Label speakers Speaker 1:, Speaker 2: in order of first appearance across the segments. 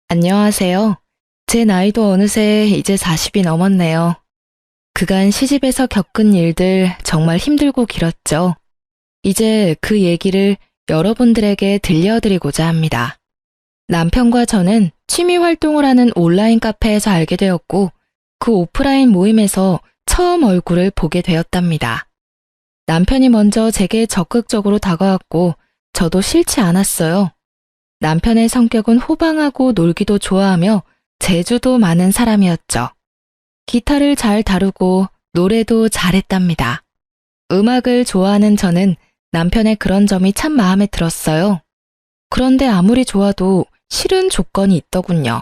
Speaker 1: 안녕하세요. 제 나이도 어느새 이제 40이 넘었네요. 그간 시집에서 겪은 일들 정말 힘들고 길었죠. 이제 그 얘기를 여러분들에게 들려드리고자 합니다. 남편과 저는 취미 활동을 하는 온라인 카페에서 알게 되었고, 그 오프라인 모임에서 처음 얼굴을 보게 되었답니다. 남편이 먼저 제게 적극적으로 다가왔고, 저도 싫지 않았어요. 남편의 성격은 호방하고 놀기도 좋아하며 재주도 많은 사람이었죠. 기타를 잘 다루고 노래도 잘했답니다. 음악을 좋아하는 저는 남편의 그런 점이 참 마음에 들었어요. 그런데 아무리 좋아도 싫은 조건이 있더군요.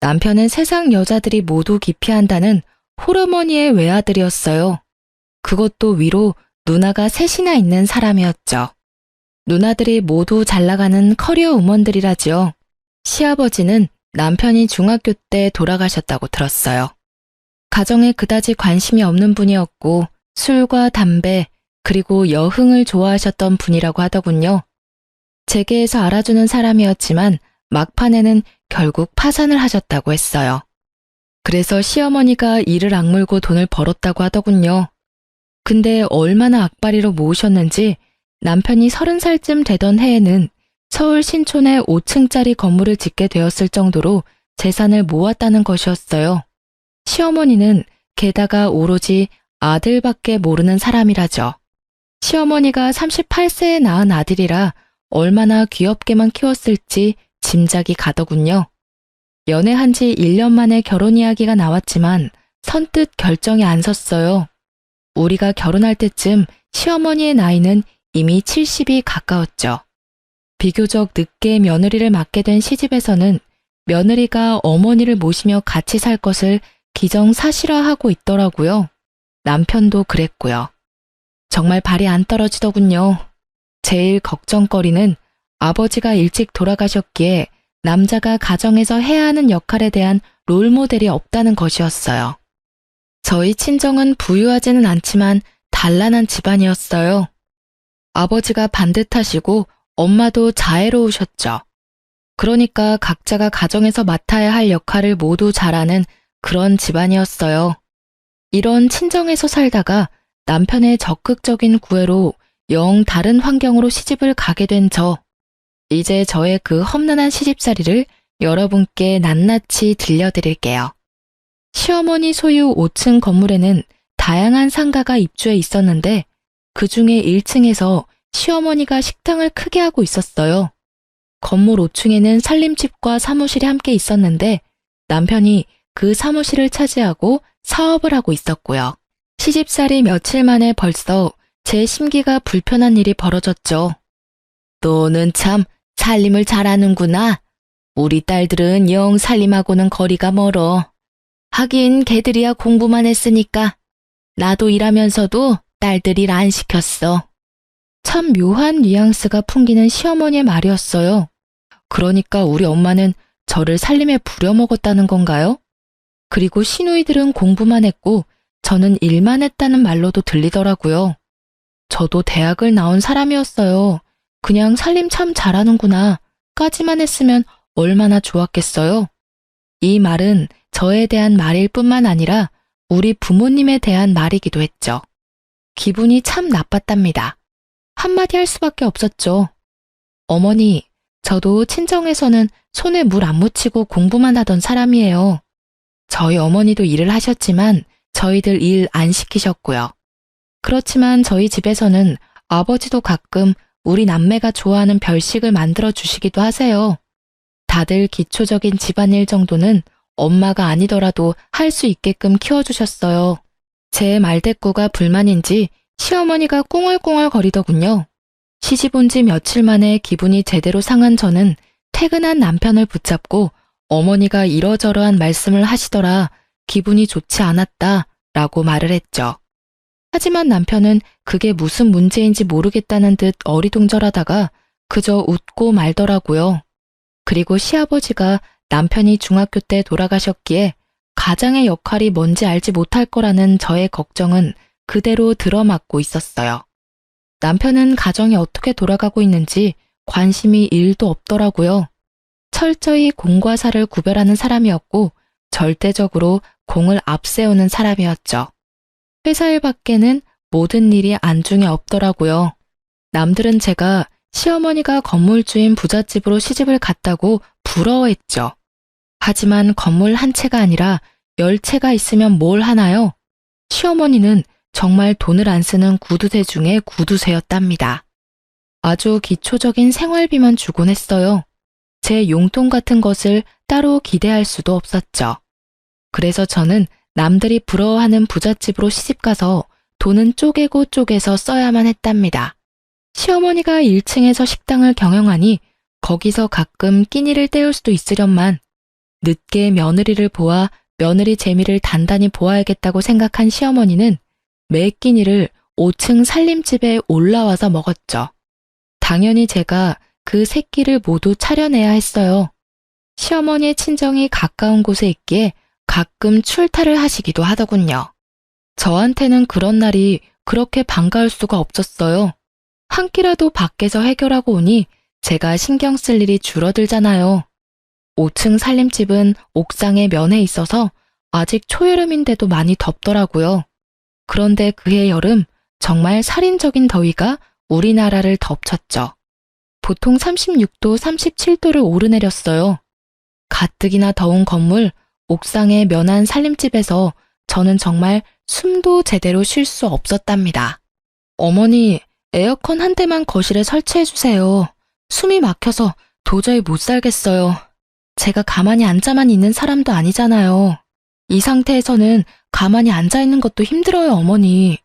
Speaker 1: 남편은 세상 여자들이 모두 기피한다는 홀어머니의 외아들이었어요. 그것도 위로 누나가 셋이나 있는 사람이었죠. 누나들이 모두 잘 나가는 커리어 우먼들이라지요. 시아버지는 남편이 중학교 때 돌아가셨다고 들었어요. 가정에 그다지 관심이 없는 분이었고 술과 담배 그리고 여흥을 좋아하셨던 분이라고 하더군요. 재계에서 알아주는 사람이었지만 막판에는 결국 파산을 하셨다고 했어요. 그래서 시어머니가 이를 악물고 돈을 벌었다고 하더군요. 근데 얼마나 악바리로 모으셨는지 남편이 30살쯤 되던 해에는 서울 신촌에 5층짜리 건물을 짓게 되었을 정도로 재산을 모았다는 것이었어요. 시어머니는 게다가 오로지 아들밖에 모르는 사람이라죠. 시어머니가 38세에 낳은 아들이라 얼마나 귀엽게만 키웠을지 짐작이 가더군요. 연애한 지 1년 만에 결혼 이야기가 나왔지만 선뜻 결정이 안 섰어요. 우리가 결혼할 때쯤 시어머니의 나이는 이미 70이 가까웠죠. 비교적 늦게 며느리를 맡게 된 시집에서는 며느리가 어머니를 모시며 같이 살 것을 기정사실화하고 있더라고요. 남편도 그랬고요. 정말 발이 안 떨어지더군요. 제일 걱정거리는 아버지가 일찍 돌아가셨기에 남자가 가정에서 해야 하는 역할에 대한 롤모델이 없다는 것이었어요. 저희 친정은 부유하지는 않지만 단란한 집안이었어요. 아버지가 반듯하시고 엄마도 자애로우셨죠. 그러니까 각자가 가정에서 맡아야 할 역할을 모두 잘하는 그런 집안이었어요. 이런 친정에서 살다가 남편의 적극적인 구애로 영 다른 환경으로 시집을 가게 된 저. 이제 저의 그 험난한 시집살이를 여러분께 낱낱이 들려드릴게요. 시어머니 소유 5층 건물에는 다양한 상가가 입주해 있었는데 그 중에 1층에서 시어머니가 식당을 크게 하고 있었어요. 건물 5층에는 살림집과 사무실이 함께 있었는데 남편이 그 사무실을 차지하고 사업을 하고 있었고요. 시집살이 며칠 만에 벌써 제 심기가 불편한 일이 벌어졌죠. 너는 참 살림을 잘하는구나. 우리 딸들은 영 살림하고는 거리가 멀어. 하긴 걔들이야 공부만 했으니까. 나도 일하면서도 딸들 일 안 시켰어. 참 묘한 뉘앙스가 풍기는 시어머니의 말이었어요. 그러니까 우리 엄마는 저를 살림에 부려먹었다는 건가요? 그리고 시누이들은 공부만 했고 저는 일만 했다는 말로도 들리더라고요. 저도 대학을 나온 사람이었어요. 그냥 살림 참 잘하는구나 까지만 했으면 얼마나 좋았겠어요. 이 말은 저에 대한 말일 뿐만 아니라 우리 부모님에 대한 말이기도 했죠. 기분이 참 나빴답니다. 한마디 할 수밖에 없었죠. 어머니, 저도 친정에서는 손에 물 안 묻히고 공부만 하던 사람이에요. 저희 어머니도 일을 하셨지만 저희들 일 안 시키셨고요. 그렇지만 저희 집에서는 아버지도 가끔 우리 남매가 좋아하는 별식을 만들어 주시기도 하세요. 다들 기초적인 집안일 정도는 엄마가 아니더라도 할 수 있게끔 키워주셨어요. 제 말대꾸가 불만인지 시어머니가 꿍얼꿍얼 거리더군요. 시집 온 지 며칠 만에 기분이 제대로 상한 저는 퇴근한 남편을 붙잡고 어머니가 이러저러한 말씀을 하시더라 기분이 좋지 않았다 라고 말을 했죠. 하지만 남편은 그게 무슨 문제인지 모르겠다는 듯 어리둥절하다가 그저 웃고 말더라고요. 그리고 시아버지가 남편이 중학교 때 돌아가셨기에 가장의 역할이 뭔지 알지 못할 거라는 저의 걱정은 그대로 들어맞고 있었어요. 남편은 가정이 어떻게 돌아가고 있는지 관심이 1도 없더라고요. 철저히 공과 사를 구별하는 사람이었고 절대적으로 공을 앞세우는 사람이었죠. 회사 일 밖에는 모든 일이 안중에 없더라고요. 남들은 제가 시어머니가 건물주인 부잣집으로 시집을 갔다고 부러워했죠. 하지만 건물 한 채가 아니라 10채가 있으면 뭘 하나요? 시어머니는 정말 돈을 안 쓰는 구두쇠 중에 구두쇠였답니다. 아주 기초적인 생활비만 주곤 했어요. 제 용돈 같은 것을 따로 기대할 수도 없었죠. 그래서 저는 남들이 부러워하는 부잣집으로 시집가서 돈은 쪼개고 쪼개서 써야만 했답니다. 시어머니가 1층에서 식당을 경영하니 거기서 가끔 끼니를 때울 수도 있으련만 늦게 며느리를 보아 며느리 재미를 단단히 보아야겠다고 생각한 시어머니는 매 끼니를 5층 살림집에 올라와서 먹었죠. 당연히 제가 그 세 끼를 모두 차려내야 했어요. 시어머니의 친정이 가까운 곳에 있기에 가끔 출타를 하시기도 하더군요. 저한테는 그런 날이 그렇게 반가울 수가 없었어요. 한 끼라도 밖에서 해결하고 오니 제가 신경 쓸 일이 줄어들잖아요. 5층 살림집은 옥상에 면에 있어서 아직 초여름인데도 많이 덥더라고요. 그런데 그해 여름 정말 살인적인 더위가 우리나라를 덮쳤죠. 보통 36도, 37도를 오르내렸어요. 가뜩이나 더운 건물, 옥상의 면한 살림집에서 저는 정말 숨도 제대로 쉴 수 없었답니다. 어머니, 에어컨 한 대만 거실에 설치해주세요. 숨이 막혀서 도저히 못 살겠어요. 제가 가만히 앉아만 있는 사람도 아니잖아요. 이 상태에서는 가만히 앉아있는 것도 힘들어요, 어머니.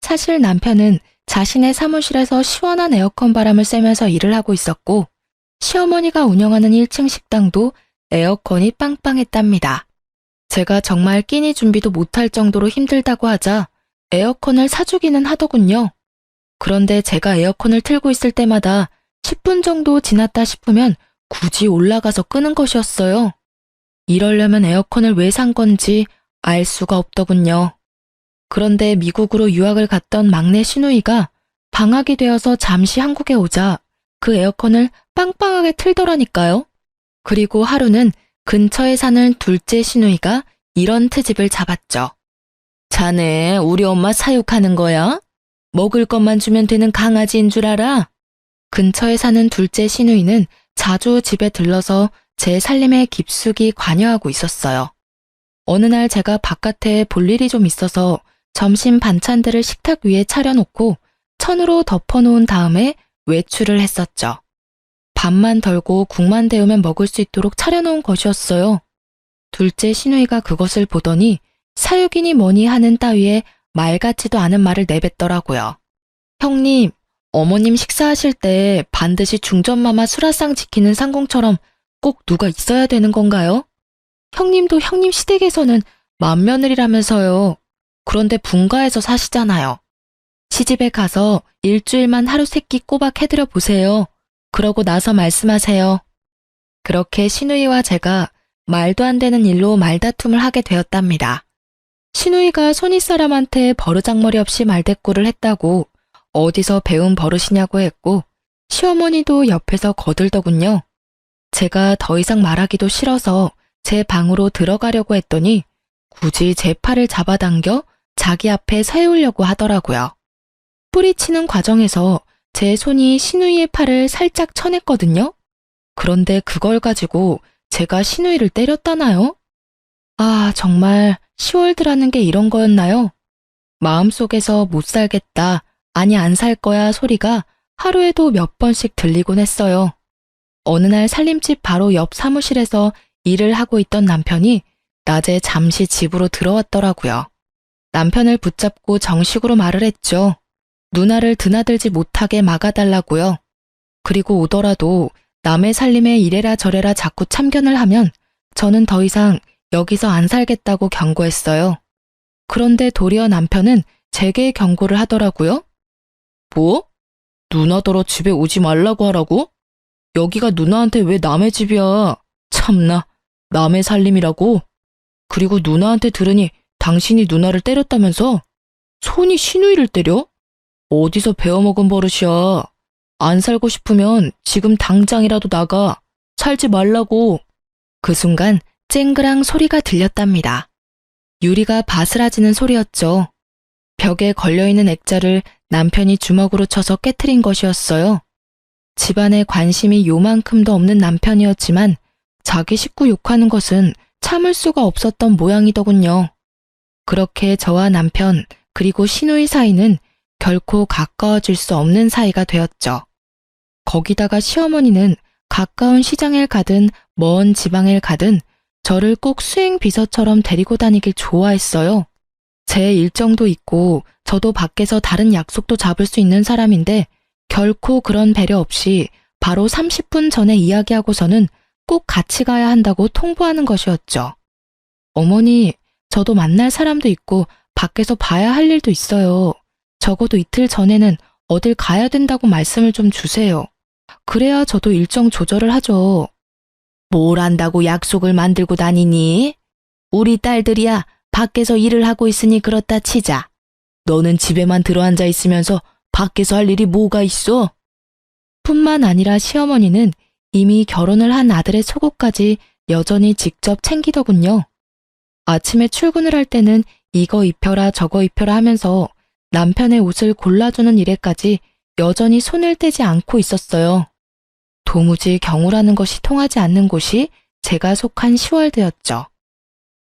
Speaker 1: 사실 남편은 자신의 사무실에서 시원한 에어컨 바람을 쐬면서 일을 하고 있었고 시어머니가 운영하는 1층 식당도 에어컨이 빵빵했답니다. 제가 정말 끼니 준비도 못할 정도로 힘들다고 하자 에어컨을 사주기는 하더군요. 그런데 제가 에어컨을 틀고 있을 때마다 10분 정도 지났다 싶으면 굳이 올라가서 끄는 것이었어요. 이러려면 에어컨을 왜 산 건지 알 수가 없더군요. 그런데 미국으로 유학을 갔던 막내 시누이가 방학이 되어서 잠시 한국에 오자 그 에어컨을 빵빵하게 틀더라니까요. 그리고 하루는 근처에 사는 둘째 시누이가 이런 트집을 잡았죠. 자네 우리 엄마 사육하는 거야? 먹을 것만 주면 되는 강아지인 줄 알아? 근처에 사는 둘째 시누이는 자주 집에 들러서 제 살림에 깊숙이 관여하고 있었어요. 어느 날 제가 바깥에 볼 일이 좀 있어서 점심 반찬들을 식탁 위에 차려놓고 천으로 덮어놓은 다음에 외출을 했었죠. 밥만 덜고 국만 데우면 먹을 수 있도록 차려놓은 것이었어요. 둘째 시누이가 그것을 보더니 사육이니 뭐니 하는 따위에 말 같지도 않은 말을 내뱉더라고요. 형님, 어머님 식사하실 때 반드시 중전마마 수라상 지키는 상공처럼 꼭 누가 있어야 되는 건가요? 형님도 형님 시댁에서는 맏며느리라면서요. 그런데 분가에서 사시잖아요. 시집에 가서 일주일만 하루 세끼 꼬박 해드려 보세요. 그러고 나서 말씀하세요. 그렇게 시누이와 제가 말도 안 되는 일로 말다툼을 하게 되었답니다. 시누이가 손윗사람한테 버르장머리 없이 말대꾸를 했다고 어디서 배운 버릇이냐고 했고 시어머니도 옆에서 거들더군요. 제가 더 이상 말하기도 싫어서 제 방으로 들어가려고 했더니 굳이 제 팔을 잡아당겨 자기 앞에 세우려고 하더라고요. 뿌리치는 과정에서 제 손이 시누이의 팔을 살짝 쳐냈거든요. 그런데 그걸 가지고 제가 시누이를 때렸다나요? 아, 정말 시월드라는 게 이런 거였나요? 마음속에서 못 살겠다, 아니 안 살 거야 소리가 하루에도 몇 번씩 들리곤 했어요. 어느 날 살림집 바로 옆 사무실에서 일을 하고 있던 남편이 낮에 잠시 집으로 들어왔더라고요. 남편을 붙잡고 정식으로 말을 했죠. 누나를 드나들지 못하게 막아달라고요. 그리고 오더라도 남의 살림에 이래라 저래라 자꾸 참견을 하면 저는 더 이상 여기서 안 살겠다고 경고했어요. 그런데 도리어 남편은 제게 경고를 하더라고요. 뭐? 누나더러 집에 오지 말라고 하라고? 여기가 누나한테 왜 남의 집이야? 참나, 남의 살림이라고? 그리고 누나한테 들으니 당신이 누나를 때렸다면서? 손이 시누이를 때려? 어디서 배워먹은 버릇이야. 안 살고 싶으면 지금 당장이라도 나가. 살지 말라고. 그 순간 쨍그랑 소리가 들렸답니다. 유리가 바스라지는 소리였죠. 벽에 걸려있는 액자를 남편이 주먹으로 쳐서 깨트린 것이었어요. 집안에 관심이 요만큼도 없는 남편이었지만 자기 식구 욕하는 것은 참을 수가 없었던 모양이더군요. 그렇게 저와 남편 그리고 시누이 사이는 결코 가까워질 수 없는 사이가 되었죠. 거기다가 시어머니는 가까운 시장을 가든 먼 지방을 가든 저를 꼭 수행 비서처럼 데리고 다니길 좋아했어요. 제 일정도 있고 저도 밖에서 다른 약속도 잡을 수 있는 사람인데 결코 그런 배려 없이 바로 30분 전에 이야기하고서는 꼭 같이 가야 한다고 통보하는 것이었죠. 어머니, 저도 만날 사람도 있고 밖에서 봐야 할 일도 있어요. 적어도 이틀 전에는 어딜 가야 된다고 말씀을 좀 주세요. 그래야 저도 일정 조절을 하죠. 뭘 안다고 약속을 만들고 다니니? 우리 딸들이야 밖에서 일을 하고 있으니 그렇다 치자. 너는 집에만 들어앉아 있으면서 밖에서 할 일이 뭐가 있어? 뿐만 아니라 시어머니는 이미 결혼을 한 아들의 속옷까지 여전히 직접 챙기더군요. 아침에 출근을 할 때는 이거 입혀라 저거 입혀라 하면서 남편의 옷을 골라주는 일에까지 여전히 손을 떼지 않고 있었어요. 도무지 경우라는 것이 통하지 않는 곳이 제가 속한 시월드였죠.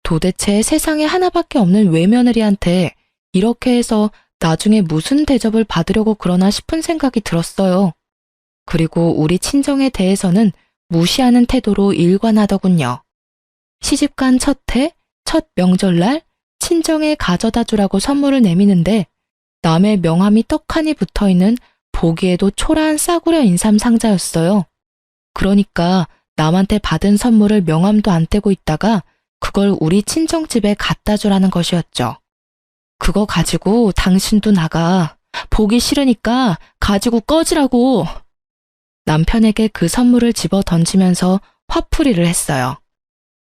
Speaker 1: 도대체 세상에 하나밖에 없는 외며느리한테 이렇게 해서 나중에 무슨 대접을 받으려고 그러나 싶은 생각이 들었어요. 그리고 우리 친정에 대해서는 무시하는 태도로 일관하더군요. 시집간 첫 해, 첫 명절날 친정에 가져다 주라고 선물을 내미는데 남의 명함이 떡하니 붙어있는 보기에도 초라한 싸구려 인삼 상자였어요. 그러니까 남한테 받은 선물을 명함도 안 떼고 있다가 그걸 우리 친정집에 갖다 주라는 것이었죠. 그거 가지고 당신도 나가. 보기 싫으니까 가지고 꺼지라고. 남편에게 그 선물을 집어 던지면서 화풀이를 했어요.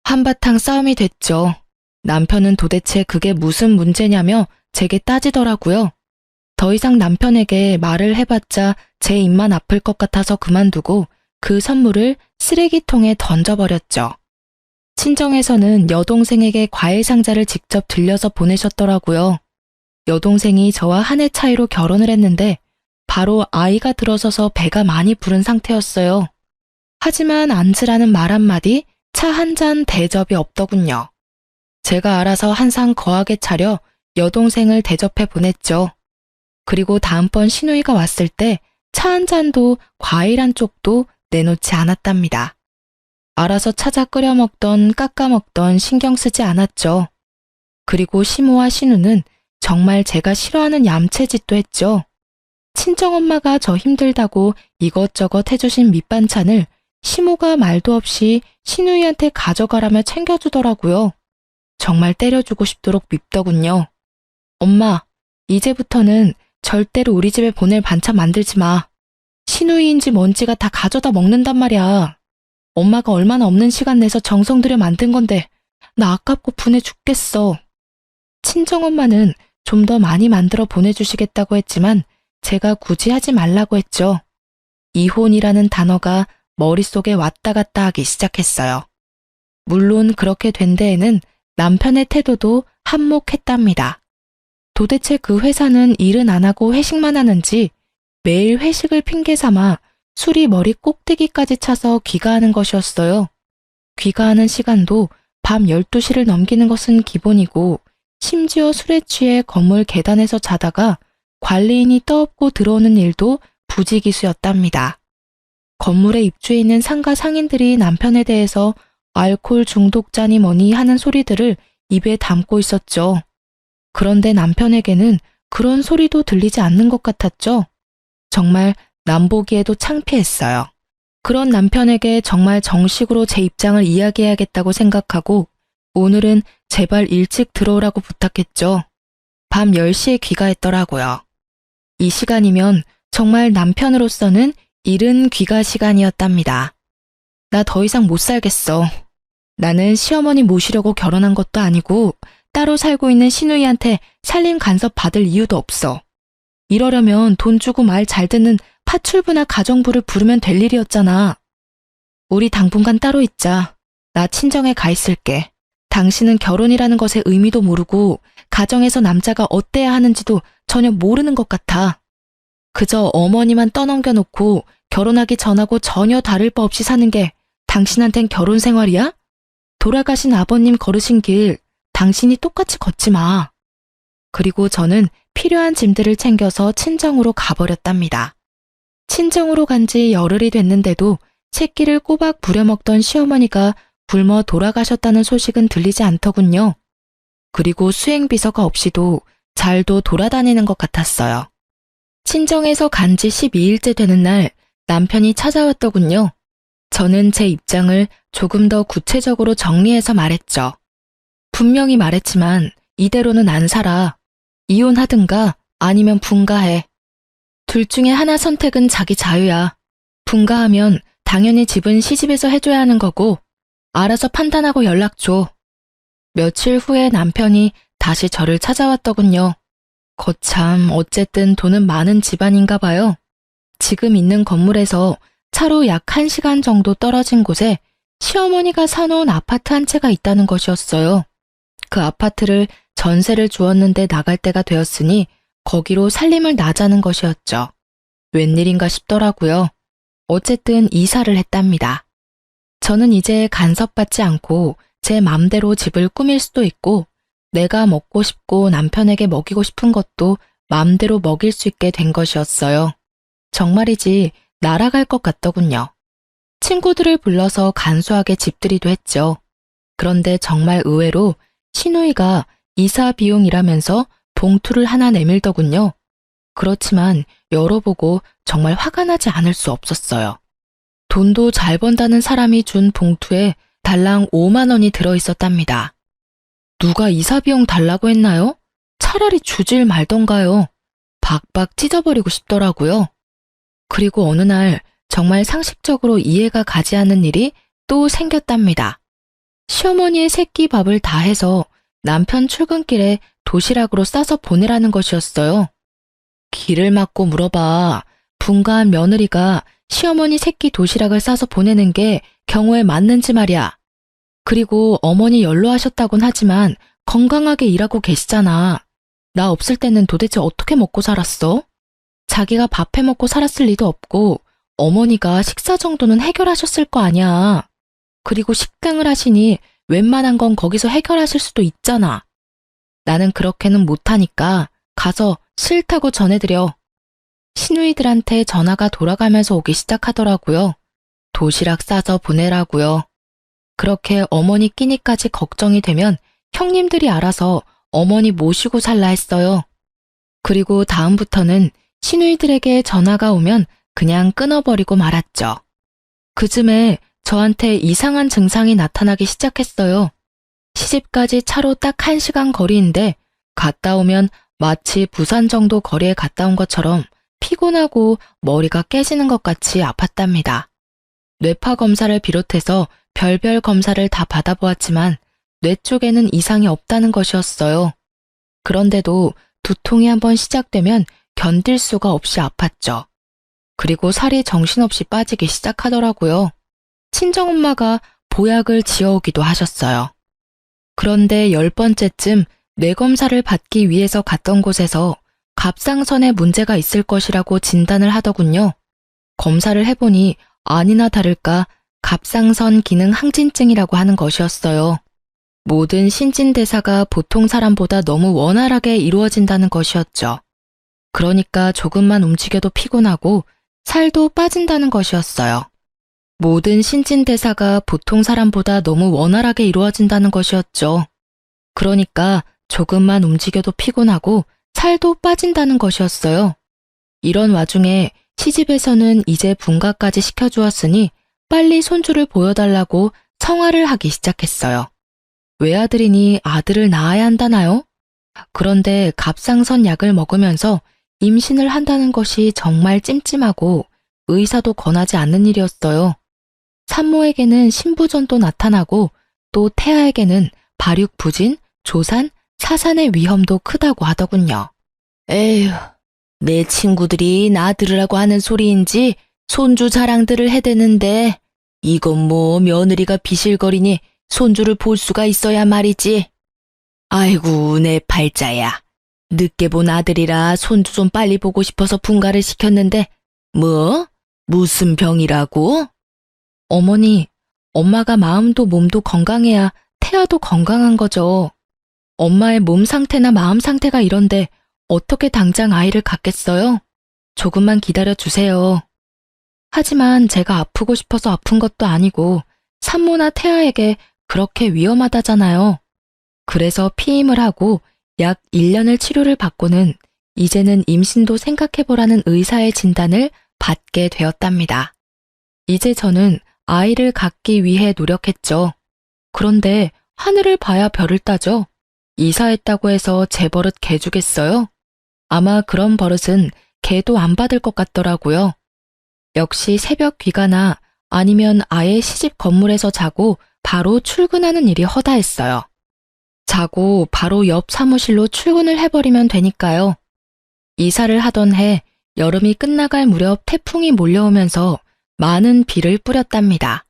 Speaker 1: 한바탕 싸움이 됐죠. 남편은 도대체 그게 무슨 문제냐며 제게 따지더라고요. 더 이상 남편에게 말을 해봤자 제 입만 아플 것 같아서 그만두고 그 선물을 쓰레기통에 던져버렸죠. 친정에서는 여동생에게 과일 상자를 직접 들려서 보내셨더라고요. 여동생이 저와 한 해 차이로 결혼을 했는데 바로 아이가 들어서서 배가 많이 부른 상태였어요. 하지만 앉으라는 말 한마디, 차 한 잔 대접이 없더군요. 제가 알아서 한 상 거하게 차려 여동생을 대접해 보냈죠. 그리고 다음번 시누이가 왔을 때 차 한 잔도 과일 한 쪽도 내놓지 않았답니다. 알아서 찾아 끓여 먹던 깎아 먹던 신경 쓰지 않았죠. 그리고 시모와 시누는 정말 제가 싫어하는 얌체짓도 했죠. 친정엄마가 저 힘들다고 이것저것 해주신 밑반찬을 시모가 말도 없이 시누이한테 가져가라며 챙겨주더라고요. 정말 때려주고 싶도록 밉더군요. 엄마, 이제부터는 절대로 우리 집에 보낼 반찬 만들지 마. 시누이인지 뭔지가 다 가져다 먹는단 말이야. 엄마가 얼마나 없는 시간 내서 정성 들여 만든 건데 나 아깝고 분해 죽겠어. 친정엄마는 좀 더 많이 만들어 보내주시겠다고 했지만 제가 굳이 하지 말라고 했죠. 이혼이라는 단어가 머릿속에 왔다 갔다 하기 시작했어요. 물론 그렇게 된 데에는 남편의 태도도 한몫했답니다. 도대체 그 회사는 일은 안 하고 회식만 하는지 매일 회식을 핑계 삼아 술이 머리 꼭대기까지 차서 귀가하는 것이었어요. 귀가하는 시간도 밤 12시를 넘기는 것은 기본이고 심지어 술에 취해 건물 계단에서 자다가 관리인이 떠엎고 들어오는 일도 부지기수였답니다. 건물에 입주해 있는 상가 상인들이 남편에 대해서 알코올 중독자니 뭐니 하는 소리들을 입에 담고 있었죠. 그런데 남편에게는 그런 소리도 들리지 않는 것 같았죠. 정말 남보기에도 창피했어요. 그런 남편에게 정말 정식으로 제 입장을 이야기해야겠다고 생각하고 오늘은 제발 일찍 들어오라고 부탁했죠. 밤 10시에 귀가했더라고요. 이 시간이면 정말 남편으로서는 이른 귀가 시간이었답니다. 나 더 이상 못 살겠어. 나는 시어머니 모시려고 결혼한 것도 아니고 따로 살고 있는 시누이한테 살림 간섭 받을 이유도 없어. 이러려면 돈 주고 말 잘 듣는 파출부나 가정부를 부르면 될 일이었잖아. 우리 당분간 따로 있자. 나 친정에 가 있을게. 당신은 결혼이라는 것의 의미도 모르고 가정에서 남자가 어때야 하는지도 전혀 모르는 것 같아. 그저 어머니만 떠넘겨 놓고 결혼하기 전하고 전혀 다를 바 없이 사는 게 당신한텐 결혼 생활이야? 돌아가신 아버님 걸으신 길 당신이 똑같이 걷지 마. 그리고 저는 필요한 짐들을 챙겨서 친정으로 가버렸답니다. 친정으로 간 지 열흘이 됐는데도 새끼를 꼬박 부려먹던 시어머니가 굶어 돌아가셨다는 소식은 들리지 않더군요. 그리고 수행비서가 없이도 잘도 돌아다니는 것 같았어요. 친정에서 간 지 12일째 되는 날 남편이 찾아왔더군요. 저는 제 입장을 조금 더 구체적으로 정리해서 말했죠. 분명히 말했지만 이대로는 안 살아. 이혼하든가 아니면 분가해. 둘 중에 하나 선택은 자기 자유야. 분가하면 당연히 집은 시집에서 해줘야 하는 거고 알아서 판단하고 연락 줘. 며칠 후에 남편이 다시 저를 찾아왔더군요. 거참 어쨌든 돈은 많은 집안인가 봐요. 지금 있는 건물에서 차로 약 1시간 정도 떨어진 곳에 시어머니가 사놓은 아파트 한 채가 있다는 것이었어요. 그 아파트를 전세를 주었는데 나갈 때가 되었으니 거기로 살림을 나자는 것이었죠. 웬일인가 싶더라고요. 어쨌든 이사를 했답니다. 저는 이제 간섭받지 않고 제 맘대로 집을 꾸밀 수도 있고 내가 먹고 싶고 남편에게 먹이고 싶은 것도 맘대로 먹일 수 있게 된 것이었어요. 정말이지 날아갈 것 같더군요. 친구들을 불러서 간소하게 집들이도 했죠. 그런데 정말 의외로 시누이가 이사 비용이라면서 봉투를 하나 내밀더군요. 그렇지만 열어보고 정말 화가 나지 않을 수 없었어요. 돈도 잘 번다는 사람이 준 봉투에 달랑 5만 원이 들어있었답니다. 누가 이사 비용 달라고 했나요? 차라리 주질 말던가요. 박박 찢어버리고 싶더라고요. 그리고 어느 날 정말 상식적으로 이해가 가지 않는 일이 또 생겼답니다. 시어머니의 새끼 밥을 다 해서 남편 출근길에 도시락으로 싸서 보내라는 것이었어요. 길을 막고 물어봐. 분가한 며느리가 시어머니 새끼 도시락을 싸서 보내는 게 경우에 맞는지 말이야. 그리고 어머니 연로하셨다곤 하지만 건강하게 일하고 계시잖아. 나 없을 때는 도대체 어떻게 먹고 살았어? 자기가 밥 해먹고 살았을 리도 없고 어머니가 식사 정도는 해결하셨을 거 아니야. 그리고 식당을 하시니 웬만한 건 거기서 해결하실 수도 있잖아. 나는 그렇게는 못하니까 가서 싫다고 전해드려. 시누이들한테 전화가 돌아가면서 오기 시작하더라고요. 도시락 싸서 보내라고요. 그렇게 어머니 끼니까지 걱정이 되면 형님들이 알아서 어머니 모시고 살라 했어요. 그리고 다음부터는 시누이들에게 전화가 오면 그냥 끊어버리고 말았죠. 그쯤에 저한테 이상한 증상이 나타나기 시작했어요. 시집까지 차로 딱 1시간 거리인데 갔다 오면 마치 부산 정도 거리에 갔다 온 것처럼 피곤하고 머리가 깨지는 것 같이 아팠답니다. 뇌파 검사를 비롯해서 별별 검사를 다 받아보았지만 뇌 쪽에는 이상이 없다는 것이었어요. 그런데도 두통이 한번 시작되면 견딜 수가 없이 아팠죠. 그리고 살이 정신없이 빠지기 시작하더라고요. 친정엄마가 보약을 지어오기도 하셨어요. 그런데 10번째쯤 뇌검사를 받기 위해서 갔던 곳에서 갑상선에 문제가 있을 것이라고 진단을 하더군요. 검사를 해보니 아니나 다를까 갑상선 기능 항진증이라고 하는 것이었어요. 모든 신진대사가 보통 사람보다 너무 원활하게 이루어진다는 것이었죠. 그러니까 조금만 움직여도 피곤하고 살도 빠진다는 것이었어요. 모든 신진대사가 보통 사람보다 너무 원활하게 이루어진다는 것이었죠. 그러니까 조금만 움직여도 피곤하고 살도 빠진다는 것이었어요. 이런 와중에 시집에서는 이제 분가까지 시켜주었으니 빨리 손주를 보여달라고 성화를 하기 시작했어요. 외아들이니 아들을 낳아야 한다나요? 그런데 갑상선 약을 먹으면서 임신을 한다는 것이 정말 찜찜하고 의사도 권하지 않는 일이었어요. 산모에게는 신부전도 나타나고 또 태아에게는 발육부진, 조산, 사산의 위험도 크다고 하더군요. 에휴, 내 친구들이 나 들으라고 하는 소리인지 손주 자랑들을 해대는데 이건 뭐 며느리가 비실거리니 손주를 볼 수가 있어야 말이지. 아이고, 내 팔자야. 늦게 본 아들이라 손주 좀 빨리 보고 싶어서 분가를 시켰는데 뭐? 무슨 병이라고? 어머니, 엄마가 마음도 몸도 건강해야 태아도 건강한 거죠. 엄마의 몸 상태나 마음 상태가 이런데 어떻게 당장 아이를 갖겠어요? 조금만 기다려 주세요. 하지만 제가 아프고 싶어서 아픈 것도 아니고 산모나 태아에게 그렇게 위험하다잖아요. 그래서 피임을 하고 약 1년을 치료를 받고는 이제는 임신도 생각해보라는 의사의 진단을 받게 되었답니다. 이제 저는 아이를 갖기 위해 노력했죠. 그런데 하늘을 봐야 별을 따죠. 이사했다고 해서 제 버릇 개 주겠어요? 아마 그런 버릇은 개도 안 받을 것 같더라고요. 역시 새벽 귀가나 아니면 아예 시집 건물에서 자고 바로 출근하는 일이 허다했어요. 자고 바로 옆 사무실로 출근을 해버리면 되니까요. 이사를 하던 해 여름이 끝나갈 무렵 태풍이 몰려오면서 많은 비를 뿌렸답니다.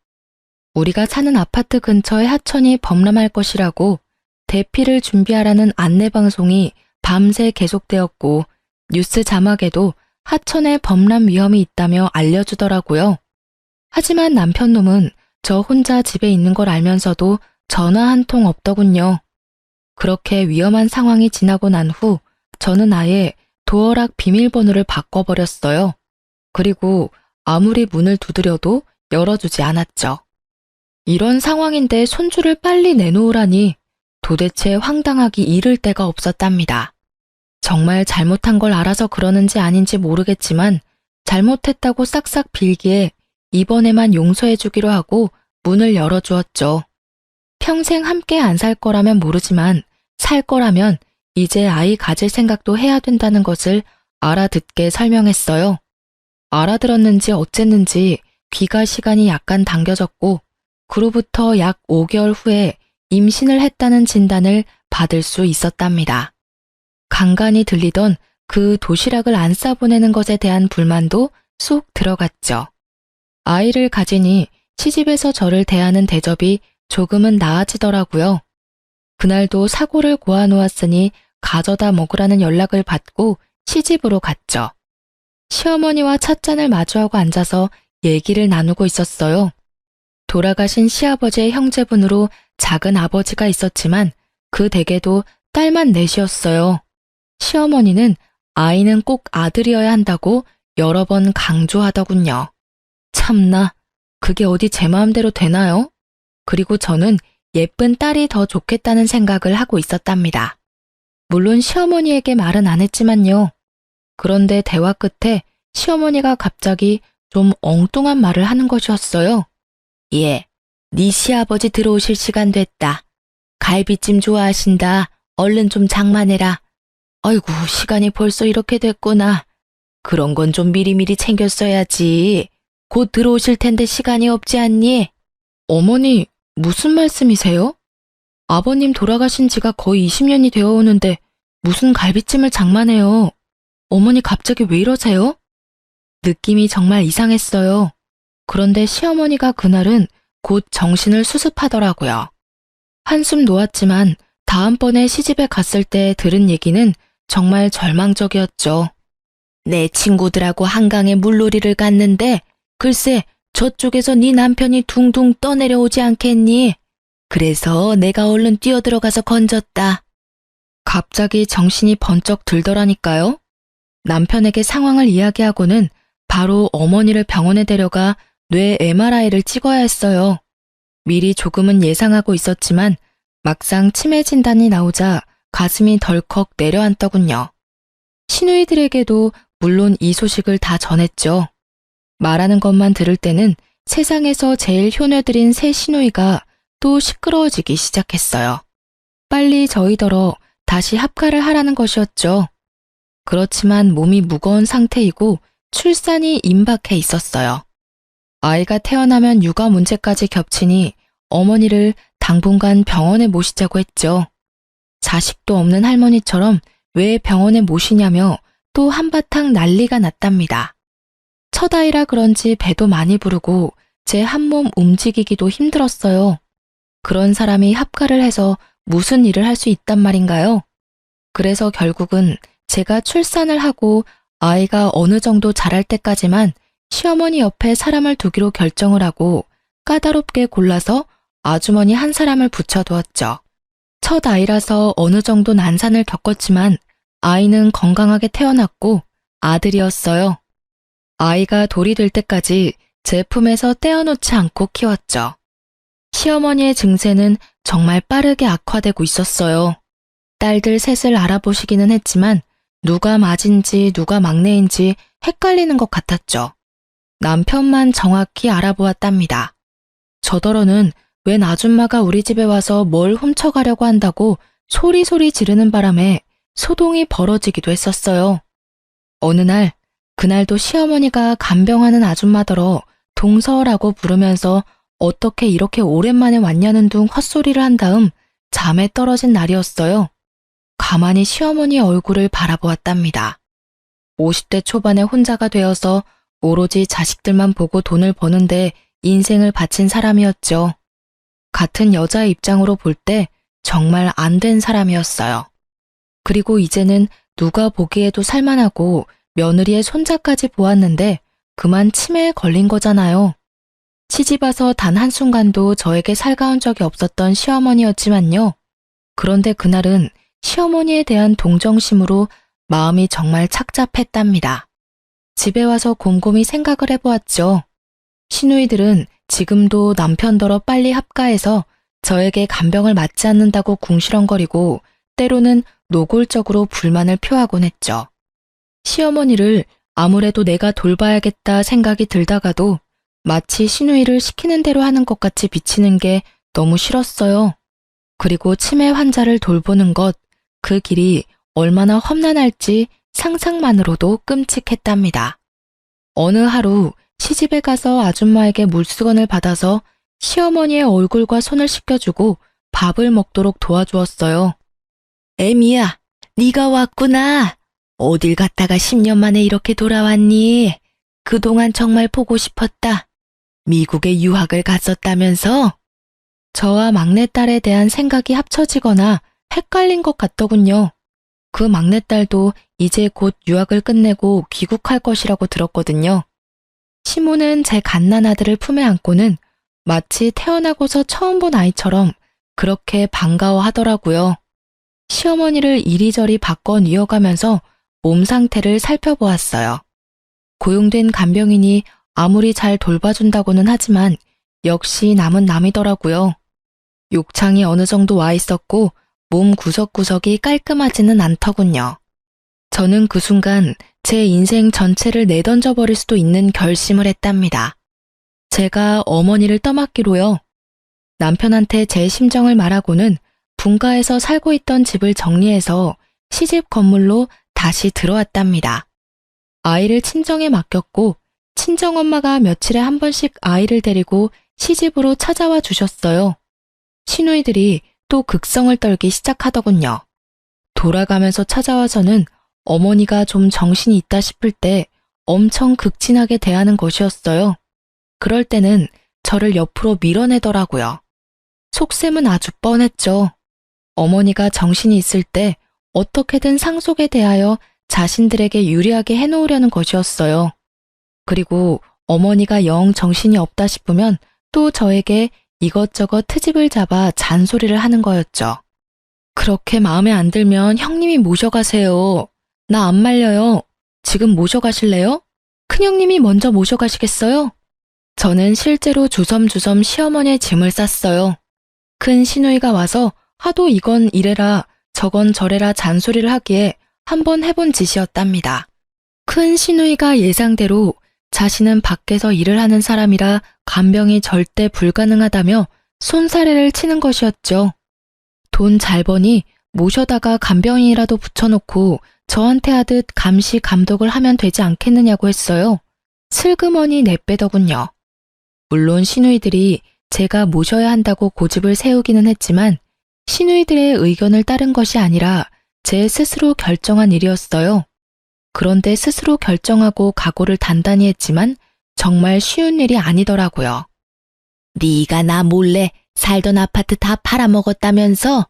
Speaker 1: 우리가 사는 아파트 근처에 하천이 범람할 것이라고 대피를 준비하라는 안내방송이 밤새 계속되었고 뉴스 자막에도 하천에 범람 위험이 있다며 알려주더라고요. 하지만 남편놈은 저 혼자 집에 있는 걸 알면서도 전화 한 통 없더군요. 그렇게 위험한 상황이 지나고 난 후 저는 아예 도어락 비밀번호를 바꿔버렸어요. 그리고 아무리 문을 두드려도 열어주지 않았죠. 이런 상황인데 손주를 빨리 내놓으라니 도대체 황당하기 이를 데가 없었답니다. 정말 잘못한 걸 알아서 그러는지 아닌지 모르겠지만 잘못했다고 싹싹 빌기에 이번에만 용서해주기로 하고 문을 열어주었죠. 평생 함께 안 살 거라면 모르지만 살 거라면 이제 아이 가질 생각도 해야 된다는 것을 알아듣게 설명했어요. 알아들었는지 어쨌는지 귀가 시간이 약간 당겨졌고 그로부터 약 5개월 후에 임신을 했다는 진단을 받을 수 있었답니다. 간간히 들리던 그 도시락을 안 싸보내는 것에 대한 불만도 쏙 들어갔죠. 아이를 가지니 시집에서 저를 대하는 대접이 조금은 나아지더라고요. 그날도 사고를 고아놓았으니 가져다 먹으라는 연락을 받고 시집으로 갔죠. 시어머니와 찻잔을 마주하고 앉아서 얘기를 나누고 있었어요. 돌아가신 시아버지의 형제분으로 작은 아버지가 있었지만 그 댁에도 딸만 넷이었어요. 시어머니는 아이는 꼭 아들이어야 한다고 여러 번 강조하더군요. 참나, 그게 어디 제 마음대로 되나요? 그리고 저는 예쁜 딸이 더 좋겠다는 생각을 하고 있었답니다. 물론 시어머니에게 말은 안 했지만요. 그런데 대화 끝에 시어머니가 갑자기 좀 엉뚱한 말을 하는 것이었어요. 예, 네 시아버지 들어오실 시간 됐다. 갈비찜 좋아하신다. 얼른 좀 장만해라. 아이고, 시간이 벌써 이렇게 됐구나. 그런 건 좀 미리미리 챙겼어야지. 곧 들어오실 텐데 시간이 없지 않니? 어머니, 무슨 말씀이세요? 아버님 돌아가신 지가 거의 20년이 되어 오는데 무슨 갈비찜을 장만해요. 어머니 갑자기 왜 이러세요? 느낌이 정말 이상했어요. 그런데 시어머니가 그날은 곧 정신을 수습하더라고요. 한숨 놓았지만 다음번에 시집에 갔을 때 들은 얘기는 정말 절망적이었죠. 내 친구들하고 한강에 물놀이를 갔는데 글쎄 저쪽에서 네 남편이 둥둥 떠내려오지 않겠니? 그래서 내가 얼른 뛰어들어가서 건졌다. 갑자기 정신이 번쩍 들더라니까요. 남편에게 상황을 이야기하고는 바로 어머니를 병원에 데려가 뇌 MRI를 찍어야 했어요. 미리 조금은 예상하고 있었지만 막상 치매 진단이 나오자 가슴이 덜컥 내려앉더군요. 시누이들에게도 물론 이 소식을 다 전했죠. 말하는 것만 들을 때는 세상에서 제일 효녀들인 새 시누이가 또 시끄러워지기 시작했어요. 빨리 저희더러 다시 합가를 하라는 것이었죠. 그렇지만 몸이 무거운 상태이고 출산이 임박해 있었어요. 아이가 태어나면 육아 문제까지 겹치니 어머니를 당분간 병원에 모시자고 했죠. 자식도 없는 할머니처럼 왜 병원에 모시냐며 또 한바탕 난리가 났답니다. 첫 아이라 그런지 배도 많이 부르고 제 한 몸 움직이기도 힘들었어요. 그런 사람이 합가를 해서 무슨 일을 할 수 있단 말인가요? 그래서 결국은 제가 출산을 하고 아이가 어느 정도 자랄 때까지만 시어머니 옆에 사람을 두기로 결정을 하고 까다롭게 골라서 아주머니 한 사람을 붙여두었죠. 첫 아이라서 어느 정도 난산을 겪었지만 아이는 건강하게 태어났고 아들이었어요. 아이가 돌이 될 때까지 제 품에서 떼어놓지 않고 키웠죠. 시어머니의 증세는 정말 빠르게 악화되고 있었어요. 딸들 셋을 알아보시기는 했지만 누가 맏인지 누가 막내인지 헷갈리는 것 같았죠. 남편만 정확히 알아보았답니다. 저더러는 웬 아줌마가 우리 집에 와서 뭘 훔쳐가려고 한다고 소리소리 지르는 바람에 소동이 벌어지기도 했었어요. 어느 날, 그날도 시어머니가 간병하는 아줌마더러 동서라고 부르면서 어떻게 이렇게 오랜만에 왔냐는 둥 헛소리를 한 다음 잠에 떨어진 날이었어요. 가만히 시어머니의 얼굴을 바라보았답니다. 50대 초반에 혼자가 되어서 오로지 자식들만 보고 돈을 버는데 인생을 바친 사람이었죠. 같은 여자의 입장으로 볼 때 정말 안 된 사람이었어요. 그리고 이제는 누가 보기에도 살만하고 며느리의 손자까지 보았는데 그만 치매에 걸린 거잖아요. 시집와서 단 한순간도 저에게 살가운 적이 없었던 시어머니였지만요. 그런데 그날은 시어머니에 대한 동정심으로 마음이 정말 착잡했답니다. 집에 와서 곰곰이 생각을 해보았죠. 시누이들은 지금도 남편더러 빨리 합가해서 저에게 간병을 맞지 않는다고 궁시렁거리고 때로는 노골적으로 불만을 표하곤 했죠. 시어머니를 아무래도 내가 돌봐야겠다 생각이 들다가도 마치 시누이를 시키는 대로 하는 것 같이 비치는 게 너무 싫었어요. 그리고 치매 환자를 돌보는 것, 그 길이 얼마나 험난할지 상상만으로도 끔찍했답니다. 어느 하루 시집에 가서 아줌마에게 물수건을 받아서 시어머니의 얼굴과 손을 씻겨주고 밥을 먹도록 도와주었어요. 애미야, 네가 왔구나. 어딜 갔다가 10년 만에 이렇게 돌아왔니? 그동안 정말 보고 싶었다. 미국에 유학을 갔었다면서? 저와 막내딸에 대한 생각이 합쳐지거나 헷갈린 것 같더군요. 그 막내딸도 이제 곧 유학을 끝내고 귀국할 것이라고 들었거든요. 시모는 제 갓난아들을 품에 안고는 마치 태어나고서 처음 본 아이처럼 그렇게 반가워하더라고요. 시어머니를 이리저리 바꿔 뉘어가면서 몸 상태를 살펴보았어요. 고용된 간병인이 아무리 잘 돌봐준다고는 하지만 역시 남은 남이더라고요. 욕창이 어느 정도 와 있었고 몸 구석구석이 깔끔하지는 않더군요. 저는 그 순간 제 인생 전체를 내던져버릴 수도 있는 결심을 했답니다. 제가 어머니를 떠맡기로요. 남편한테 제 심정을 말하고는 분가에서 살고 있던 집을 정리해서 시집 건물로 다시 들어왔답니다. 아이를 친정에 맡겼고 친정엄마가 며칠에 한 번씩 아이를 데리고 시집으로 찾아와 주셨어요. 시누이들이 또 극성을 떨기 시작하더군요. 돌아가면서 찾아와서는 어머니가 좀 정신이 있다 싶을 때 엄청 극진하게 대하는 것이었어요. 그럴 때는 저를 옆으로 밀어내더라고요. 속셈은 아주 뻔했죠. 어머니가 정신이 있을 때 어떻게든 상속에 대하여 자신들에게 유리하게 해놓으려는 것이었어요. 그리고 어머니가 영 정신이 없다 싶으면 또 저에게 이것저것 트집을 잡아 잔소리를 하는 거였죠. 그렇게 마음에 안 들면 형님이 모셔가세요. 나 안 말려요. 지금 모셔가실래요? 큰형님이 먼저 모셔가시겠어요? 저는 실제로 주섬주섬 시어머니의 짐을 쌌어요. 큰 시누이가 와서 하도 이건 이래라 저건 저래라 잔소리를 하기에 한번 해본 짓이었답니다. 큰 시누이가 예상대로 자신은 밖에서 일을 하는 사람이라 간병이 절대 불가능하다며 손사래를 치는 것이었죠. 돈 잘 버니 모셔다가 간병인이라도 붙여놓고 저한테 하듯 감시 감독을 하면 되지 않겠느냐고 했어요. 슬그머니 내빼더군요. 물론 시누이들이 제가 모셔야 한다고 고집을 세우기는 했지만 시누이들의 의견을 따른 것이 아니라 제 스스로 결정한 일이었어요. 그런데 스스로 결정하고 각오를 단단히 했지만 정말 쉬운 일이 아니더라고요.
Speaker 2: 네가 나 몰래 살던 아파트 다 팔아먹었다면서?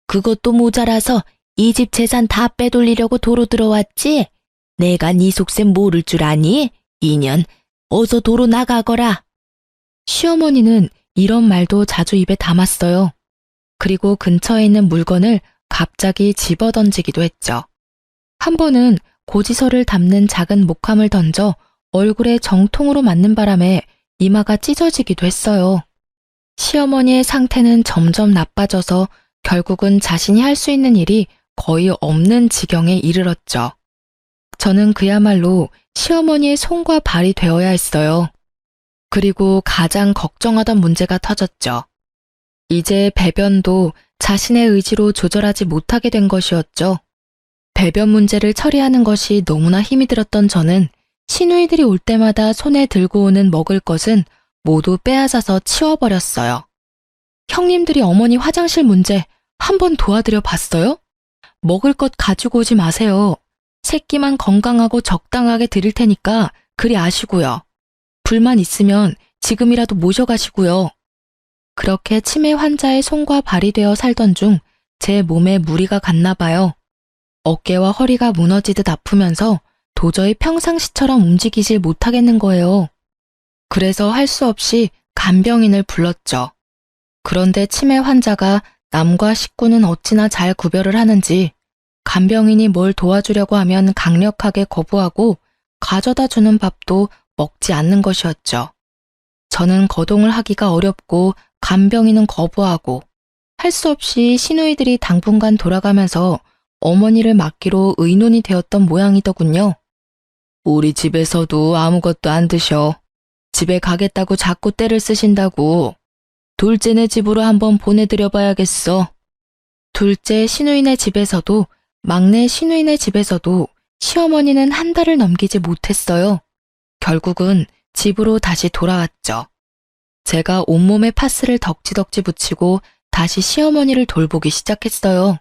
Speaker 2: 그것도 모자라서 이 집 재산 다 빼돌리려고 도로 들어왔지? 내가 네 속셈 모를 줄 아니? 인연, 어서 도로 나가거라.
Speaker 1: 시어머니는 이런 말도 자주 입에 담았어요. 그리고 근처에 있는 물건을 갑자기 집어던지기도 했죠. 한 번은 고지서를 담는 작은 목함을 던져 얼굴에 정통으로 맞는 바람에 이마가 찢어지기도 했어요. 시어머니의 상태는 점점 나빠져서 결국은 자신이 할 수 있는 일이 거의 없는 지경에 이르렀죠. 저는 그야말로 시어머니의 손과 발이 되어야 했어요. 그리고 가장 걱정하던 문제가 터졌죠. 이제 배변도 자신의 의지로 조절하지 못하게 된 것이었죠. 배변 문제를 처리하는 것이 너무나 힘이 들었던 저는 시누이들이 올 때마다 손에 들고 오는 먹을 것은 모두 빼앗아서 치워버렸어요. 형님들이 어머니 화장실 문제 한번 도와드려 봤어요? 먹을 것 가지고 오지 마세요. 새끼만 건강하고 적당하게 드릴 테니까 그리 아시고요. 불만 있으면 지금이라도 모셔가시고요. 그렇게 치매 환자의 손과 발이 되어 살던 중 제 몸에 무리가 갔나 봐요. 어깨와 허리가 무너지듯 아프면서 도저히 평상시처럼 움직이질 못하겠는 거예요. 그래서 할 수 없이 간병인을 불렀죠. 그런데 치매 환자가 남과 식구는 어찌나 잘 구별을 하는지 간병인이 뭘 도와주려고 하면 강력하게 거부하고 가져다 주는 밥도 먹지 않는 것이었죠. 저는 거동을 하기가 어렵고 간병인은 거부하고 할 수 없이 시누이들이 당분간 돌아가면서 어머니를 맡기로 의논이 되었던 모양이더군요. 우리 집에서도 아무것도 안 드셔. 집에 가겠다고 자꾸 떼를 쓰신다고. 둘째네 집으로 한번 보내드려 봐야겠어. 둘째 시누이네 집에서도 막내 시누이네 집에서도 시어머니는 한 달을 넘기지 못했어요. 결국은 집으로 다시 돌아왔죠. 제가 온몸에 파스를 덕지덕지 붙이고 다시 시어머니를 돌보기 시작했어요.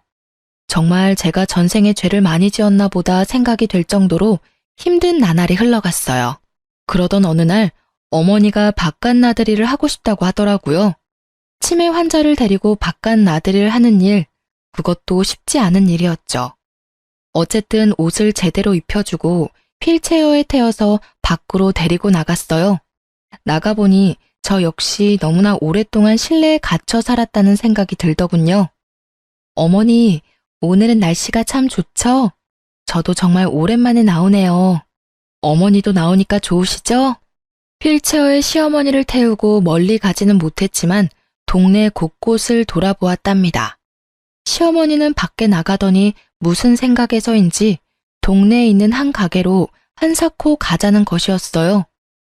Speaker 1: 정말 제가 전생에 죄를 많이 지었나 보다 생각이 될 정도로 힘든 나날이 흘러갔어요. 그러던 어느 날 어머니가 바깥 나들이를 하고 싶다고 하더라고요. 치매 환자를 데리고 바깥 나들이를 하는 일, 그것도 쉽지 않은 일이었죠. 어쨌든 옷을 제대로 입혀주고 휠체어에 태워서 밖으로 데리고 나갔어요. 나가보니 저 역시 너무나 오랫동안 실내에 갇혀 살았다는 생각이 들더군요. 어머니, 오늘은 날씨가 참 좋죠? 저도 정말 오랜만에 나오네요. 어머니도 나오니까 좋으시죠? 휠체어에 시어머니를 태우고 멀리 가지는 못했지만 동네 곳곳을 돌아보았답니다. 시어머니는 밖에 나가더니 무슨 생각에서인지 동네에 있는 한 가게로 한사코 가자는 것이었어요.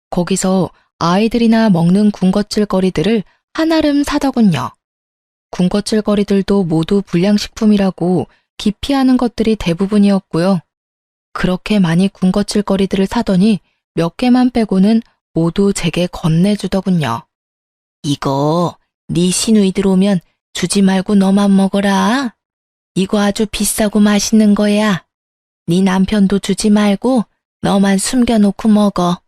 Speaker 1: 거기서 아이들이나 먹는 군것질거리들을 한아름 사더군요. 군것질거리들도 모두 불량식품이라고 기피하는 것들이 대부분이었고요. 그렇게 많이 군것질거리들을 사더니 몇 개만 빼고는 모두 제게 건네주더군요.
Speaker 2: 이거 네 시누이들 오면 주지 말고 너만 먹어라. 이거 아주 비싸고 맛있는 거야. 네 남편도 주지 말고 너만 숨겨놓고 먹어.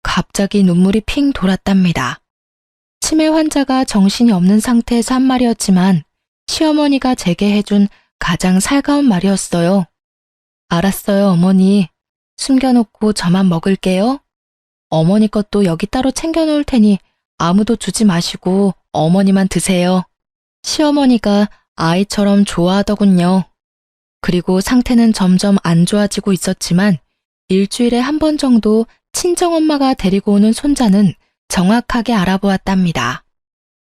Speaker 1: 갑자기 눈물이 핑 돌았답니다. 치매 환자가 정신이 없는 상태에서 한 말이었지만 시어머니가 제게 해준 가장 살가운 말이었어요. 알았어요, 어머니. 숨겨놓고 저만 먹을게요. 어머니 것도 여기 따로 챙겨놓을 테니 아무도 주지 마시고 어머니만 드세요. 시어머니가 아이처럼 좋아하더군요. 그리고 상태는 점점 안 좋아지고 있었지만 일주일에 한 번 정도 친정엄마가 데리고 오는 손자는 정확하게 알아보았답니다.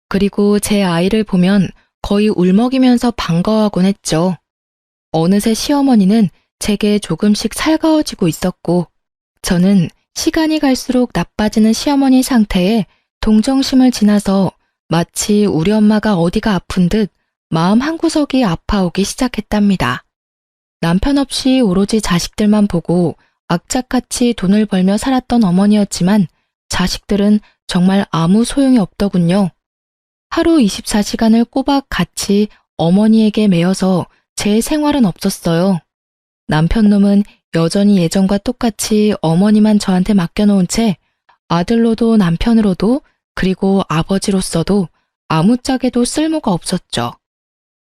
Speaker 1: 그리고 제 아이를 보면 거의 울먹이면서 반가워하곤 했죠. 어느새 시어머니는 제게 조금씩 살가워지고 있었고 저는 시간이 갈수록 나빠지는 시어머니 상태에 동정심을 지나서 마치 우리 엄마가 어디가 아픈 듯 마음 한구석이 아파오기 시작했답니다. 남편 없이 오로지 자식들만 보고 악착같이 돈을 벌며 살았던 어머니였지만 자식들은 정말 아무 소용이 없더군요. 하루 24시간을 꼬박 같이 어머니에게 매여서 제 생활은 없었어요. 남편놈은 여전히 예전과 똑같이 어머니만 저한테 맡겨놓은 채 아들로도 남편으로도 그리고 아버지로서도 아무짝에도 쓸모가 없었죠.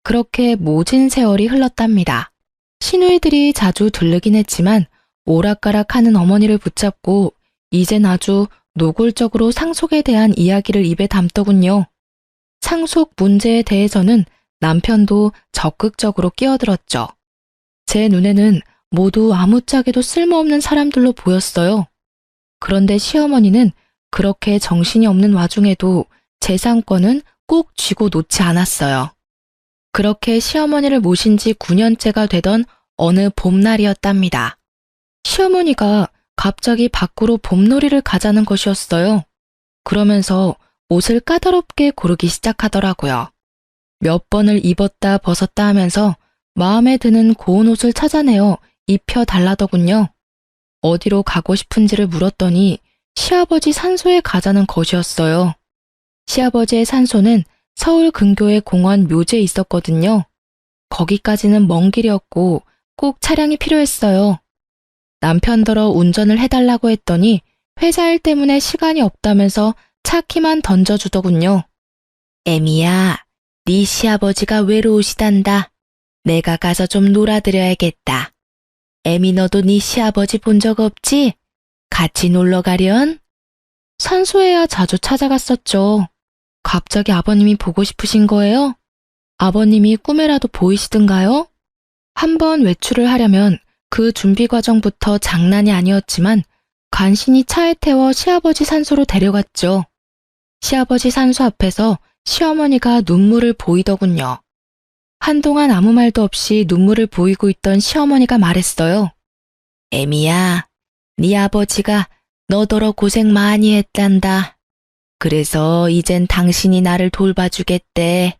Speaker 1: 그렇게 모진 세월이 흘렀답니다. 시누이들이 자주 들르긴 했지만 오락가락하는 어머니를 붙잡고 이젠 아주 노골적으로 상속에 대한 이야기를 입에 담더군요. 상속 문제에 대해서는 남편도 적극적으로 끼어들었죠. 제 눈에는 모두 아무짝에도 쓸모없는 사람들로 보였어요. 그런데 시어머니는 그렇게 정신이 없는 와중에도 재산권은 꼭 쥐고 놓지 않았어요. 그렇게 시어머니를 모신 지 9년째가 되던 어느 봄날이었답니다. 시어머니가 갑자기 밖으로 봄놀이를 가자는 것이었어요. 그러면서 옷을 까다롭게 고르기 시작하더라고요. 몇 번을 입었다 벗었다 하면서 마음에 드는 고운 옷을 찾아내어 입혀달라더군요. 어디로 가고 싶은지를 물었더니 시아버지 산소에 가자는 것이었어요. 시아버지의 산소는 서울 근교의 공원 묘지에 있었거든요. 거기까지는 먼 길이었고 꼭 차량이 필요했어요. 남편더러 운전을 해달라고 했더니 회사 일 때문에 시간이 없다면서 차 키만 던져주더군요. 애미야, 네 시아버지가 외로우시단다. 내가 가서 좀 놀아드려야겠다. 애미 너도 네 시아버지 본 적 없지? 같이 놀러 가련? 산소에야 자주 찾아갔었죠. 갑자기 아버님이 보고 싶으신 거예요? 아버님이 꿈에라도 보이시던가요? 한번 외출을 하려면 그 준비 과정부터 장난이 아니었지만 간신히 차에 태워 시아버지 산소로 데려갔죠. 시아버지 산소 앞에서 시어머니가 눈물을 보이더군요. 한동안 아무 말도 없이 눈물을 보이고 있던 시어머니가 말했어요. 애미야, 네 아버지가 너더러 고생 많이 했단다. 그래서 이젠 당신이 나를 돌봐주겠대.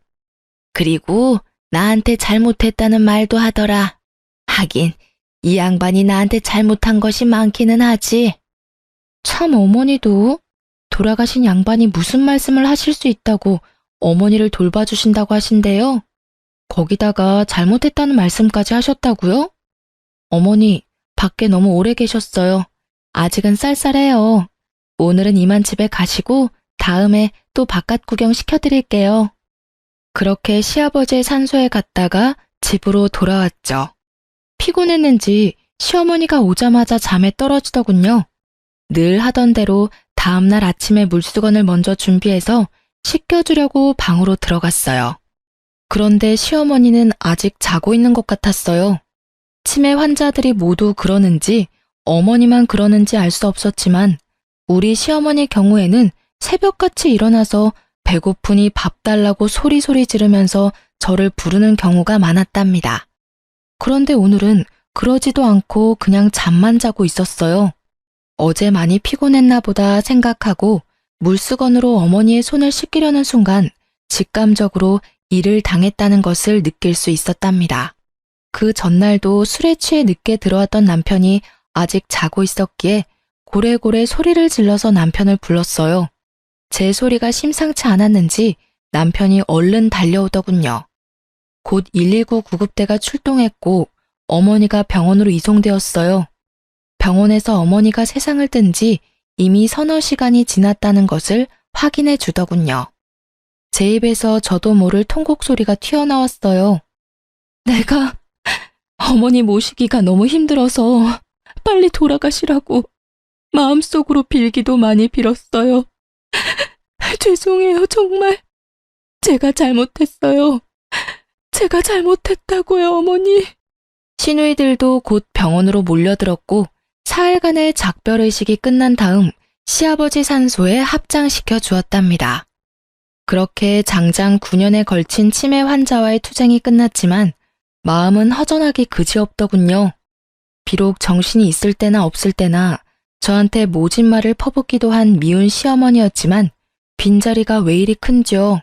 Speaker 1: 그리고 나한테 잘못했다는 말도 하더라. 하긴 이 양반이 나한테 잘못한 것이 많기는 하지. 참 어머니도 돌아가신 양반이 무슨 말씀을 하실 수 있다고 어머니를 돌봐주신다고 하신대요. 거기다가 잘못했다는 말씀까지 하셨다고요? 어머니, 밖에 너무 오래 계셨어요. 아직은 쌀쌀해요. 오늘은 이만 집에 가시고 다음에 또 바깥 구경 시켜드릴게요. 그렇게 시아버지의 산소에 갔다가 집으로 돌아왔죠. 피곤했는지 시어머니가 오자마자 잠에 떨어지더군요. 늘 하던 대로 다음날 아침에 물수건을 먼저 준비해서 씻겨주려고 방으로 들어갔어요. 그런데 시어머니는 아직 자고 있는 것 같았어요. 치매 환자들이 모두 그러는지 어머니만 그러는지 알 수 없었지만 우리 시어머니 경우에는 새벽같이 일어나서 배고프니 밥 달라고 소리소리 지르면서 저를 부르는 경우가 많았답니다. 그런데 오늘은 그러지도 않고 그냥 잠만 자고 있었어요. 어제 많이 피곤했나 보다 생각하고 물수건으로 어머니의 손을 씻기려는 순간 직감적으로 일을 당했다는 것을 느낄 수 있었답니다. 그 전날도 술에 취해 늦게 들어왔던 남편이 아직 자고 있었기에 고래고래 소리를 질러서 남편을 불렀어요. 제 소리가 심상치 않았는지 남편이 얼른 달려오더군요. 곧 119 구급대가 출동했고 어머니가 병원으로 이송되었어요. 병원에서 어머니가 세상을 뜬 지 이미 서너 시간이 지났다는 것을 확인해 주더군요. 제 입에서 저도 모를 통곡 소리가 튀어나왔어요. 내가 어머니 모시기가 너무 힘들어서 빨리 돌아가시라고 마음속으로 빌기도 많이 빌었어요. 죄송해요, 정말. 제가 잘못했어요. 제가 잘못했다고요, 어머니. 시누이들도 곧 병원으로 몰려들었고 사흘간의 작별의식이 끝난 다음 시아버지 산소에 합장시켜 주었답니다. 그렇게 장장 9년에 걸친 치매 환자와의 투쟁이 끝났지만 마음은 허전하기 그지없더군요. 비록 정신이 있을 때나 없을 때나 저한테 모진 말을 퍼붓기도 한 미운 시어머니였지만 빈자리가 왜 이리 큰지요.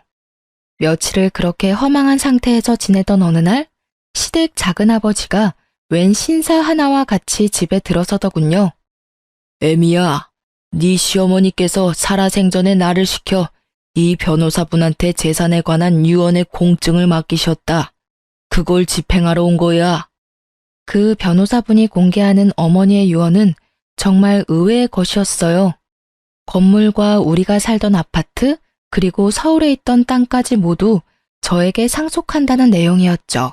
Speaker 1: 며칠을 그렇게 허망한 상태에서 지내던 어느 날 시댁 작은아버지가 웬 신사 하나와 같이 집에 들어서더군요. 애미야, 네 시어머니께서 살아생전에 나를 시켜 이 변호사분한테 재산에 관한 유언의 공증을 맡기셨다. 그걸 집행하러 온 거야. 그 변호사분이 공개하는 어머니의 유언은 정말 의외의 것이었어요. 건물과 우리가 살던 아파트, 그리고 서울에 있던 땅까지 모두 저에게 상속한다는 내용이었죠.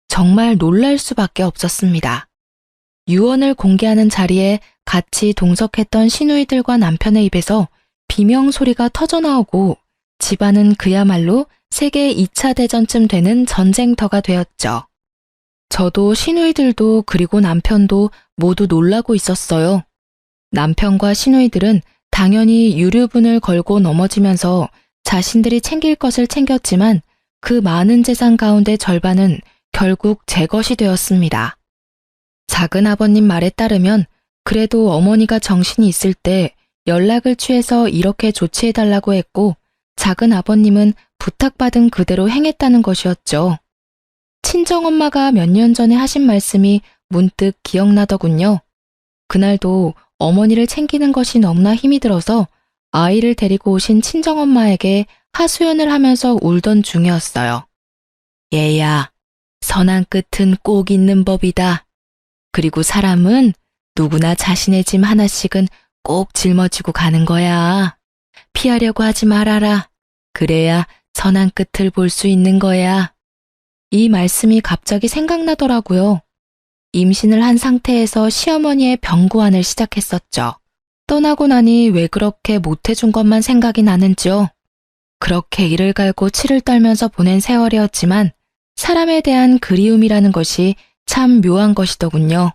Speaker 1: 정말 놀랄 수밖에 없었습니다. 유언을 공개하는 자리에 같이 동석했던 시누이들과 남편의 입에서 비명 소리가 터져나오고 집안은 그야말로 세계 2차 대전쯤 되는 전쟁터가 되었죠. 저도 시누이들도 그리고 남편도 모두 놀라고 있었어요. 남편과 시누이들은 당연히 유류분을 걸고 넘어지면서 자신들이 챙길 것을 챙겼지만 그 많은 재산 가운데 절반은 결국 제 것이 되었습니다. 작은 아버님 말에 따르면 그래도 어머니가 정신이 있을 때 연락을 취해서 이렇게 조치해달라고 했고 작은 아버님은 부탁받은 그대로 행했다는 것이었죠. 친정엄마가 몇 년 전에 하신 말씀이 문득 기억나더군요. 그날도 어머니를 챙기는 것이 너무나 힘이 들어서 아이를 데리고 오신 친정엄마에게 하소연을 하면서 울던 중이었어요. 얘야, 선한 끝은 꼭 있는 법이다. 그리고 사람은 누구나 자신의 짐 하나씩은 꼭 짊어지고 가는 거야. 피하려고 하지 말아라. 그래야 선한 끝을 볼 수 있는 거야. 이 말씀이 갑자기 생각나더라고요. 임신을 한 상태에서 시어머니의 병고안을 시작했었죠. 떠나고 나니 왜 그렇게 못해준 것만 생각이 나는지요. 그렇게 이를 갈고 치를 떨면서 보낸 세월이었지만 사람에 대한 그리움이라는 것이 참 묘한 것이더군요.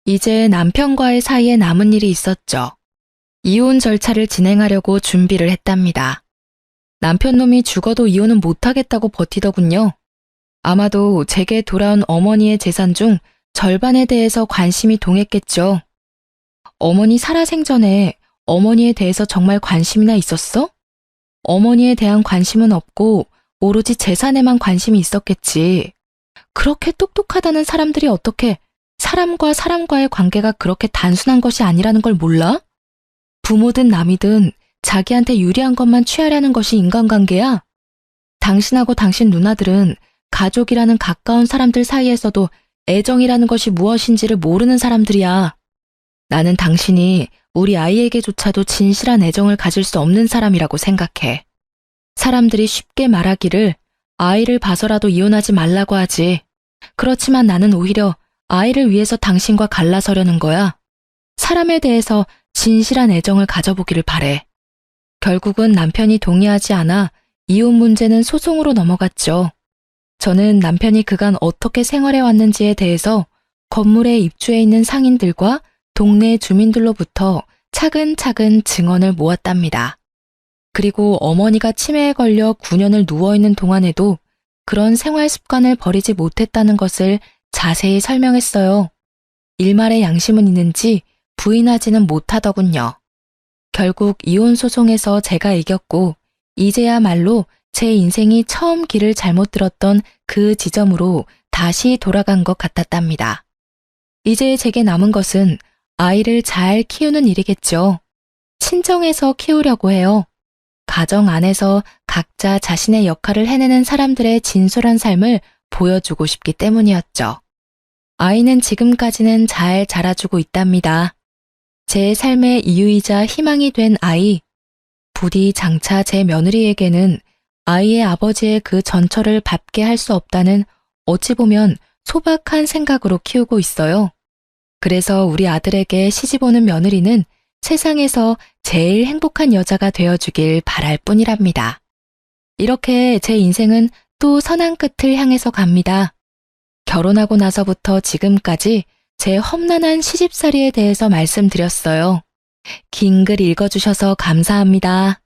Speaker 1: 이제 남편과의 사이에 남은 일이 있었죠. 이혼 절차를 진행하려고 준비를 했답니다. 남편 놈이 죽어도 이혼은 못하겠다고 버티더군요. 아마도 제게 돌아온 어머니의 재산 중 절반에 대해서 관심이 동했겠죠. 어머니 살아생전에 어머니에 대해서 정말 관심이나 있었어? 어머니에 대한 관심은 없고 오로지 재산에만 관심이 있었겠지. 그렇게 똑똑하다는 사람들이 어떻게 사람과 사람과의 관계가 그렇게 단순한 것이 아니라는 걸 몰라? 부모든 남이든 자기한테 유리한 것만 취하려는 것이 인간관계야. 당신하고 당신 누나들은 가족이라는 가까운 사람들 사이에서도 애정이라는 것이 무엇인지를 모르는 사람들이야. 나는 당신이 우리 아이에게조차도 진실한 애정을 가질 수 없는 사람이라고 생각해. 사람들이 쉽게 말하기를 아이를 봐서라도 이혼하지 말라고 하지. 그렇지만 나는 오히려 아이를 위해서 당신과 갈라서려는 거야. 사람에 대해서 진실한 애정을 가져보기를 바래. 결국은 남편이 동의하지 않아 이혼 문제는 소송으로 넘어갔죠. 저는 남편이 그간 어떻게 생활해왔는지에 대해서 건물에 입주해 있는 상인들과 동네 주민들로부터 차근차근 증언을 모았답니다. 그리고 어머니가 치매에 걸려 9년을 누워있는 동안에도 그런 생활 습관을 버리지 못했다는 것을 자세히 설명했어요. 일말의 양심은 있는지 부인하지는 못하더군요. 결국 이혼 소송에서 제가 이겼고 이제야말로 제 인생이 처음 길을 잘못 들었던 그 지점으로 다시 돌아간 것 같았답니다. 이제 제게 남은 것은 아이를 잘 키우는 일이겠죠. 친정에서 키우려고 해요. 가정 안에서 각자 자신의 역할을 해내는 사람들의 진솔한 삶을 보여주고 싶기 때문이었죠. 아이는 지금까지는 잘 자라주고 있답니다. 제 삶의 이유이자 희망이 된 아이. 부디 장차 제 며느리에게는 아이의 아버지의 그 전처를 밟게 할 수 없다는 어찌 보면 소박한 생각으로 키우고 있어요. 그래서 우리 아들에게 시집 오는 며느리는 세상에서 제일 행복한 여자가 되어주길 바랄 뿐이랍니다. 이렇게 제 인생은 또 선한 끝을 향해서 갑니다. 결혼하고 나서부터 지금까지 제 험난한 시집살이에 대해서 말씀드렸어요. 긴 글 읽어주셔서 감사합니다.